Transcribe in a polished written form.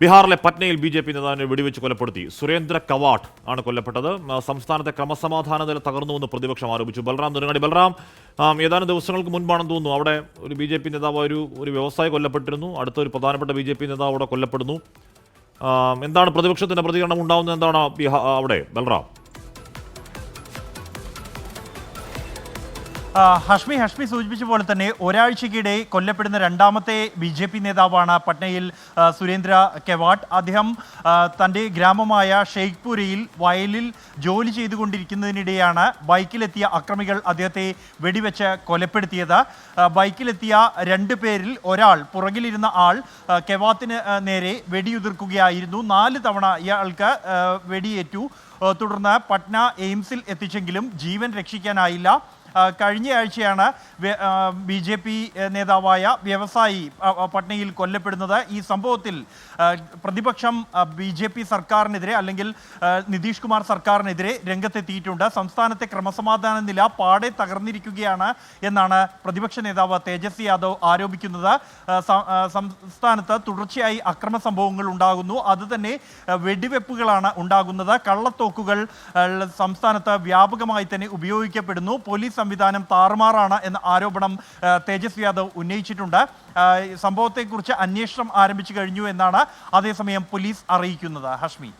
ബീഹാറിലെ പറ്റ്നയിൽ ബി.ജെ.പി നേതാവിനെ വെടിവെച്ച് കൊലപ്പെടുത്തി. സുരേന്ദ്ര കവാട്ട് ആണ് കൊല്ലപ്പെട്ടത്. സംസ്ഥാനത്തെ ക്രമസമാധാന നില തകർന്നുവെന്ന് പ്രതിപക്ഷം ആരോപിച്ചു. ബൽറാം നുരങ്ങാടി, ബൽറാം, ഏതാനും ദിവസങ്ങൾക്ക് മുൻപാണെന്ന് തോന്നുന്നു അവിടെ ഒരു ബി.ജെ.പി നേതാവ് ഒരു വ്യവസായി കൊല്ലപ്പെട്ടിരുന്നു. അടുത്തൊരു പ്രധാനപ്പെട്ട ബി.ജെ.പി നേതാവ് അവിടെ കൊല്ലപ്പെടുന്നു. എന്താണ് പ്രതിപക്ഷത്തിന്റെ പ്രതികരണം ഉണ്ടാവുന്നത്? എന്താണ് അവിടെ ബൽറാം? ഹഷ്മി സൂചിപ്പിച്ച പോലെ തന്നെ ഒരാഴ്ചയ്ക്കിടെ കൊല്ലപ്പെടുന്ന രണ്ടാമത്തെ ബി.ജെ.പി നേതാവാണ് പട്നയിൽ സുരേന്ദ്ര കെവാട്ട്. അദ്ദേഹം തൻ്റെ ഗ്രാമമായ ഷെയ്ഖ്പുരയിൽ വയലിൽ ജോലി ചെയ്തുകൊണ്ടിരിക്കുന്നതിനിടെയാണ് ബൈക്കിലെത്തിയ അക്രമികൾ അദ്ദേഹത്തെ വെടിവെച്ച് കൊലപ്പെടുത്തിയത്. ബൈക്കിലെത്തിയ 2 പേരിൽ ഒരാൾ, പുറകിലിരുന്ന ആൾ, കെവാത്തിന് നേരെ വെടിയുതിർക്കുകയായിരുന്നു. 4 തവണ ഇയാൾക്ക് വെടിയേറ്റു. തുടർന്ന് പട്ന എയിംസിൽ എത്തിച്ചെങ്കിലും ജീവൻ രക്ഷിക്കാനായില്ല. കഴിഞ്ഞയാഴ്ചയാണ് ബി.ജെ.പി നേതാവായ വ്യവസായി പട്നയിൽ കൊല്ലപ്പെടുന്നത്. ഈ സംഭവത്തിൽ പ്രതിപക്ഷം ബി.ജെ.പി സർക്കാരിനെതിരെ അല്ലെങ്കിൽ നിതീഷ് കുമാർ സർക്കാരിനെതിരെ രംഗത്തെത്തിയിട്ടുണ്ട്. സംസ്ഥാനത്തെ ക്രമസമാധാന നില പാടെ തകർന്നിരിക്കുകയാണ് എന്നാണ് പ്രതിപക്ഷ നേതാവ് തേജസ്വി യാദവ് ആരോപിക്കുന്നത്. സംസ്ഥാനത്ത് തുടർച്ചയായി അക്രമ സംഭവങ്ങൾ ഉണ്ടാകുന്നു. അതുതന്നെ വെടിവെപ്പുകളാണ് ഉണ്ടാകുന്നത്. കള്ളത്തോക്കുകൾ സംസ്ഥാനത്ത് വ്യാപകമായി തന്നെ ഉപയോഗിക്കപ്പെടുന്നു. പോലീസ് സംവിധാനം താറുമാറാണ് എന്ന ആരോപണം തേജസ്വി യാദവ് ഉന്നയിച്ചിട്ടുണ്ട്. സംഭവത്തെക്കുറിച്ച് അന്വേഷണം ആരംഭിച്ചു കഴിഞ്ഞു എന്നാണ് അതേസമയം പോലീസ് അറിയിക്കുന്നത്. ഹഷ്മി.